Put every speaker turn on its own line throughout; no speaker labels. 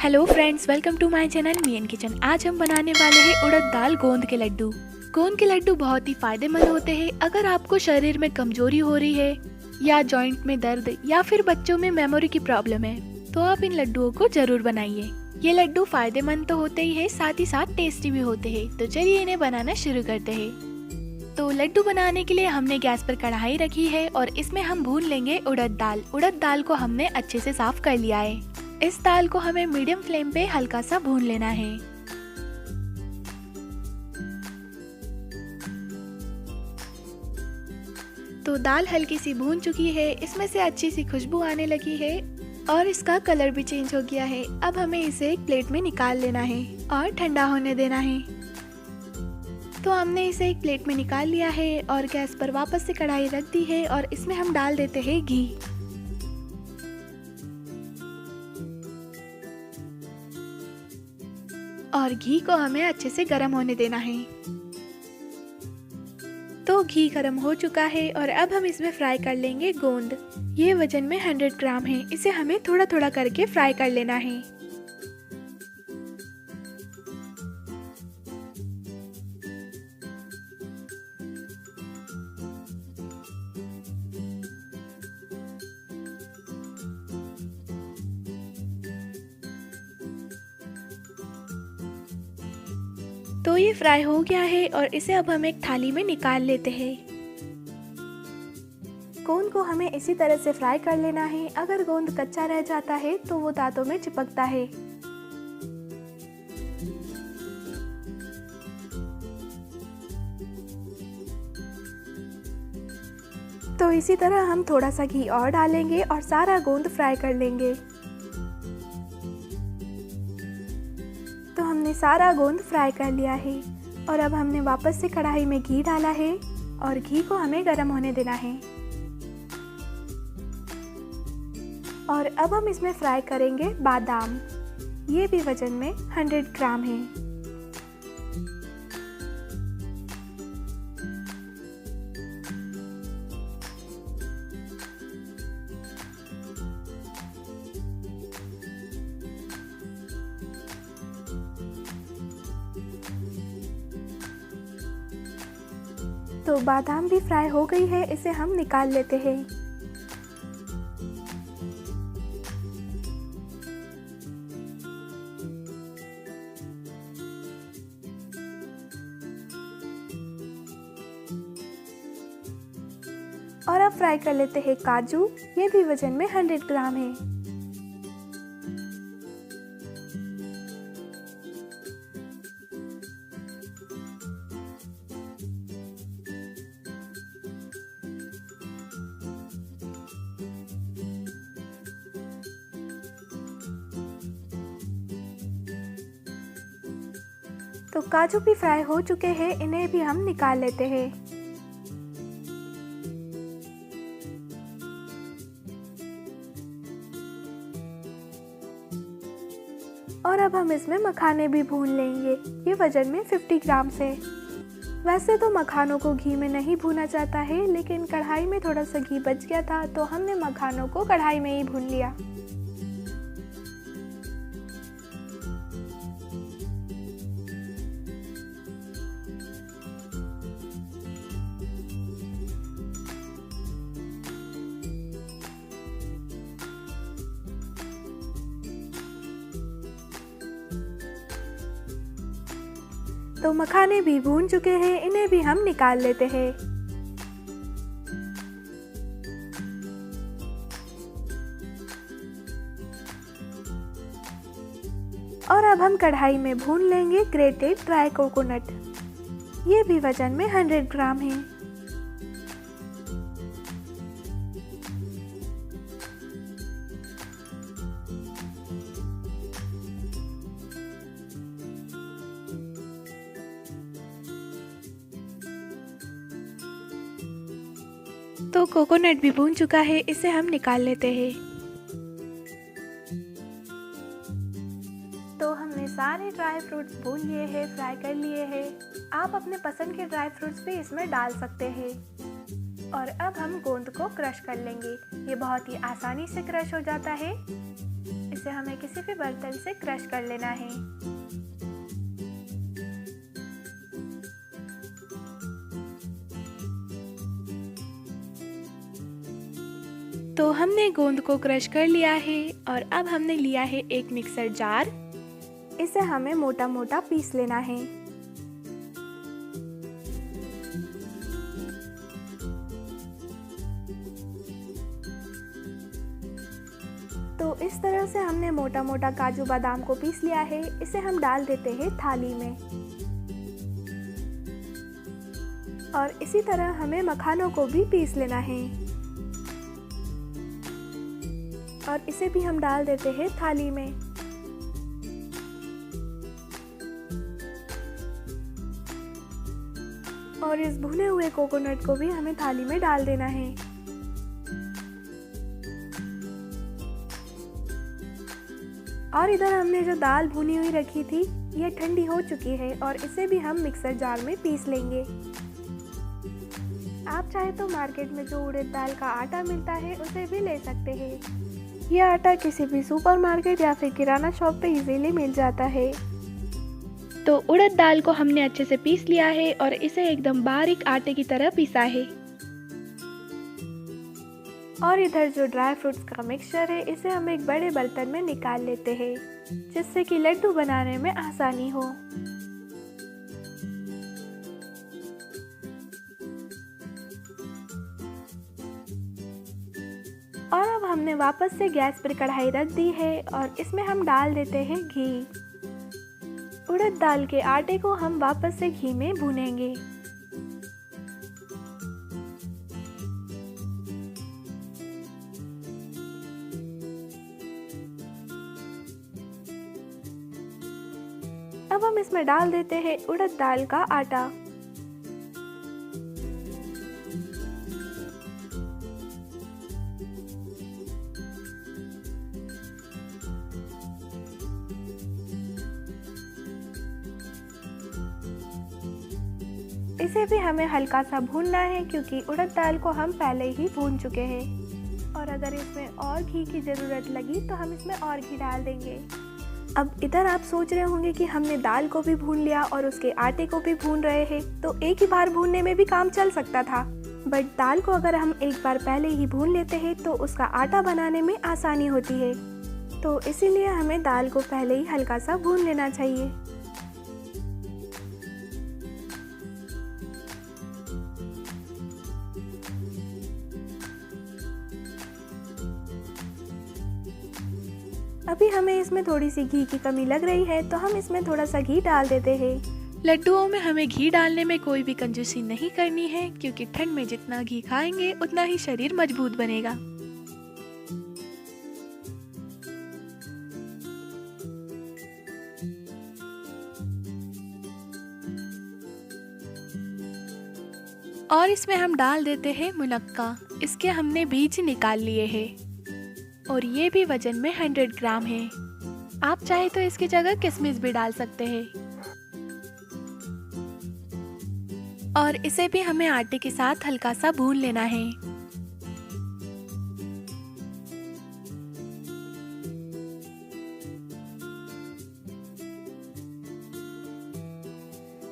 Hello friends, welcome to my channel Me N Kitchen. आज हम बनाने वाले हैं उड़द दाल गोंद के लड्डू। गोंद के लड्डू बहुत ही फायदेमंद होते हैं। अगर आपको शरीर में कमजोरी हो रही है या जॉइंट में दर्द या फिर बच्चों में मेमोरी की प्रॉब्लम है तो आप इन लड्डुओं को जरूर बनाइए। ये लड्डू फायदेमंद तो होते ही है, साथ ही साथ टेस्टी भी होते हैं। तो चलिए इन्हें बनाना शुरू करते हैं। तो लड्डू बनाने के लिए हमने गैस पर कढ़ाई रखी है और इसमें हम भून लेंगे उड़द दाल। उड़द दाल को हमने अच्छे से साफ कर लिया है। इस दाल को हमें मीडियम फ्लेम पे हल्का सा भून लेना है। तो दाल हल्की सी भून चुकी है, इसमें से अच्छी सी खुशबू आने लगी है और इसका कलर भी चेंज हो गया है। अब हमें इसे एक प्लेट में निकाल लेना है और ठंडा होने देना है। तो हमने इसे एक प्लेट में निकाल लिया है और गैस पर वापस से कढ़ाई रख दी है और इसमें हम डाल देते हैं घी। और घी को हमें अच्छे से गर्म होने देना है। तो घी गर्म हो चुका है और अब हम इसमें फ्राई कर लेंगे गोंद। ये वजन में 100 ग्राम है। इसे हमें थोड़ा थोड़ा करके फ्राई कर लेना है। तो ये फ्राई हो गया है और इसे अब हम एक थाली में निकाल लेते हैं। गोंद को हमें इसी तरह से फ्राई कर लेना है। अगर गोंद कच्चा रह जाता है तो वो दांतों में चिपकता है। तो इसी तरह हम थोड़ा सा घी और डालेंगे और सारा गोंद फ्राई कर लेंगे। तो हमने सारा गोंद फ्राई कर लिया है और अब हमने वापस से कढ़ाई में घी डाला है और घी को हमें गर्म होने देना है। और अब हम इसमें फ्राई करेंगे बादाम। ये भी वजन में 100 ग्राम है। तो बादाम भी फ्राई हो गई है, इसे हम निकाल लेते हैं। और अब फ्राई कर लेते हैं काजू। ये भी वजन में 100 ग्राम है। तो काजू भी फ्राई हो चुके हैं, इन्हें भी हम निकाल लेते हैं। और अब हम इसमें मखाने भी भून लेंगे। ये वजन में 50 ग्राम से। वैसे तो मखानों को घी में नहीं भूना जाता है, लेकिन कढ़ाई में थोड़ा सा घी बच गया था तो हमने मखानों को कढ़ाई में ही भून लिया। तो मखाने भी भून चुके हैं, इन्हें भी हम निकाल लेते हैं। और अब हम कढ़ाई में भून लेंगे ग्रेटेड ड्राई कोकोनट। ये भी वजन में 100 ग्राम है। तो कोकोनट भी भून चुका है, इसे हम निकाल लेते हैं। तो हमने सारे ड्राई फ्रूट्स भून लिए हैं, फ्राई कर लिए हैं। आप अपने पसंद के ड्राई फ्रूट्स भी इसमें डाल सकते हैं। और अब हम गोंद को क्रश कर लेंगे। ये बहुत ही आसानी से क्रश हो जाता है। इसे हमें किसी भी बर्तन से क्रश कर लेना है। तो हमने गोंद को क्रश कर लिया है और अब हमने लिया है एक मिक्सर जार। इसे हमें मोटा मोटा पीस लेना है। तो इस तरह से हमने मोटा मोटा काजू बादाम को पीस लिया है। इसे हम डाल देते हैं थाली में और इसी तरह हमें मखानों को भी पीस लेना है और इसे भी हम डाल देते हैं थाली में। और इस भुने हुए कोकोनट को भी हमें थाली में डाल देना है। और इधर हमने जो दाल भुनी हुई रखी थी ये ठंडी हो चुकी है और इसे भी हम मिक्सर जार में पीस लेंगे। आप चाहे तो मार्केट में जो उड़द दाल का आटा मिलता है उसे भी ले सकते हैं। यह आटा किसी भी सुपरमार्केट या फिर किराना शॉप पे इजीली मिल जाता है। तो उड़द दाल को हमने अच्छे से पीस लिया है और इसे एकदम बारीक आटे की तरह पीसा है। और इधर जो ड्राई फ्रूट्स का मिक्सचर है इसे हम एक बड़े बर्तन में निकाल लेते हैं जिससे कि लड्डू बनाने में आसानी हो। और अब हमने वापस से गैस पर कढ़ाई रख दी है और इसमें हम डाल देते हैं घी। उड़द दाल के आटे को हम वापस से घी में भूनेंगे। अब हम इसमें डाल देते हैं उड़द दाल का आटा। इसे भी हमें हल्का सा भूनना है क्योंकि उड़द दाल को हम पहले ही भून चुके हैं। और अगर इसमें और घी की ज़रूरत लगी तो हम इसमें और घी डाल देंगे। अब इधर आप सोच रहे होंगे कि हमने दाल को भी भून लिया और उसके आटे को भी भून रहे हैं, तो एक ही बार भूनने में भी काम चल सकता था। बट दाल को अगर हम एक बार पहले ही भून लेते हैं तो उसका आटा बनाने में आसानी होती है। तो इसीलिए हमें दाल को पहले ही हल्का सा भून लेना चाहिए। अभी हमें इसमें थोड़ी सी घी की कमी लग रही है तो हम इसमें थोड़ा सा घी डाल देते हैं। लड्डुओं में हमें घी डालने में कोई भी कंजूसी नहीं करनी है क्योंकि ठंड में जितना घी खाएंगे उतना ही शरीर मजबूत बनेगा। और इसमें हम डाल देते हैं मुनक्का। इसके हमने बीज निकाल लिए हैं और ये भी वजन में 100 ग्राम है। आप चाहे तो इसकी जगह किशमिश भी डाल सकते हैं। और इसे भी हमें आटे के साथ हल्का सा भून लेना है।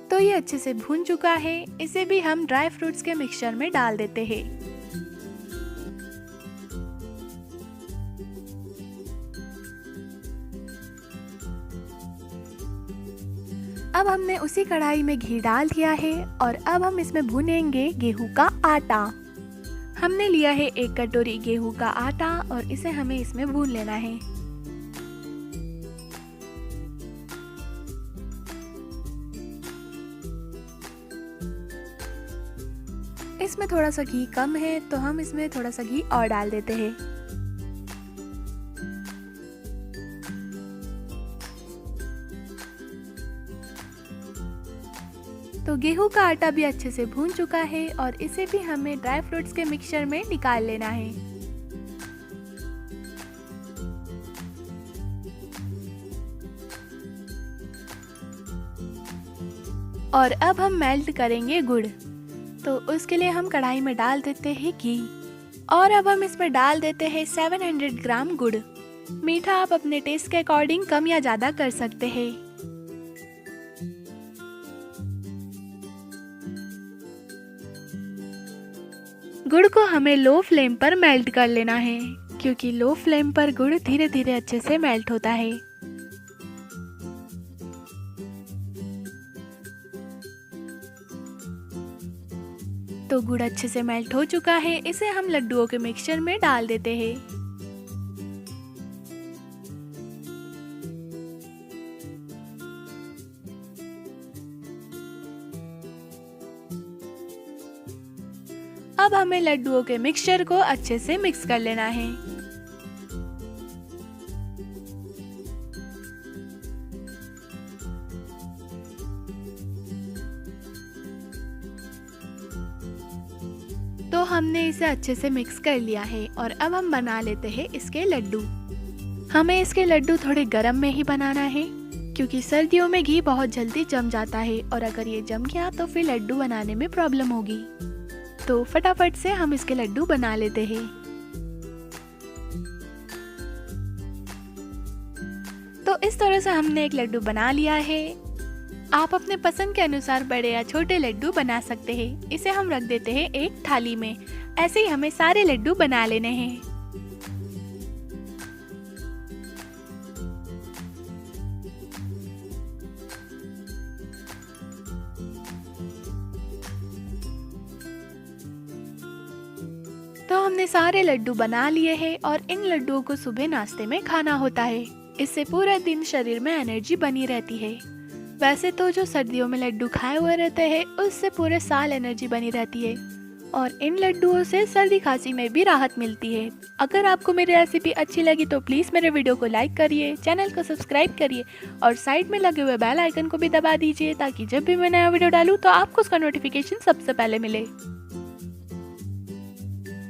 तो ये अच्छे से भून चुका है। इसे भी हम ड्राई फ्रूट्स के मिक्सचर में डाल देते हैं। अब हमने उसी कढ़ाई में घी डाल दिया है और अब हम इसमें भूनेंगे गेहूं का आटा। हमने लिया है 1 कटोरी गेहूं का आटा और इसे हमें इसमें भून लेना है। इसमें थोड़ा सा घी कम है तो हम इसमें थोड़ा सा घी और डाल देते हैं। तो गेहूं का आटा भी अच्छे से भून चुका है और इसे भी हमें ड्राई फ्रूट्स के मिक्सचर में निकाल लेना है। और अब हम मेल्ट करेंगे गुड़। तो उसके लिए हम कढ़ाई में डाल देते हैं घी और अब हम इसमें डाल देते हैं 700 ग्राम गुड़। मीठा आप अपने टेस्ट के अकॉर्डिंग कम या ज़्यादा कर सकते हैं। गुड़ को हमें लो फ्लेम पर मेल्ट कर लेना है, क्योंकि लो फ्लेम पर गुड़ धीरे धीरे अच्छे से मेल्ट होता है। तो गुड़ अच्छे से मेल्ट हो चुका है, इसे हम लड्डुओं के मिक्सचर में डाल देते हैं। अब हमें लड्डुओं के मिक्सचर को अच्छे से मिक्स कर लेना है। तो हमने इसे अच्छे से मिक्स कर लिया है और अब हम बना लेते हैं इसके लड्डू। हमें इसके लड्डू थोड़े गरम में ही बनाना है, क्योंकि सर्दियों में घी बहुत जल्दी जम जाता है और अगर ये जम गया तो फिर लड्डू बनाने में प्रॉब्लम होगी। तो फटाफट से हम इसके लड्डू बना लेते हैं। तो इस तरह से हमने एक लड्डू बना लिया है। आप अपने पसंद के अनुसार बड़े या छोटे लड्डू बना सकते हैं। इसे हम रख देते हैं एक थाली में। ऐसे ही हमें सारे लड्डू बना लेने हैं। तो हमने सारे लड्डू बना लिए हैं और इन लड्डुओं को सुबह नाश्ते में खाना होता है। इससे पूरे दिन शरीर में एनर्जी बनी रहती है। वैसे तो जो सर्दियों में लड्डू खाए हुए रहते हैं उससे पूरे साल एनर्जी बनी रहती है और इन लड्डुओं से सर्दी खांसी में भी राहत मिलती है। अगर आपको मेरी रेसिपी अच्छी लगी तो प्लीज़ मेरे वीडियो को लाइक करिए, चैनल को सब्सक्राइब करिए और साइड में लगे हुए बेल आइकन को भी दबा दीजिए, ताकि जब भी मैं नया वीडियो डालूँ तो आपको उसका नोटिफिकेशन सबसे पहले मिले।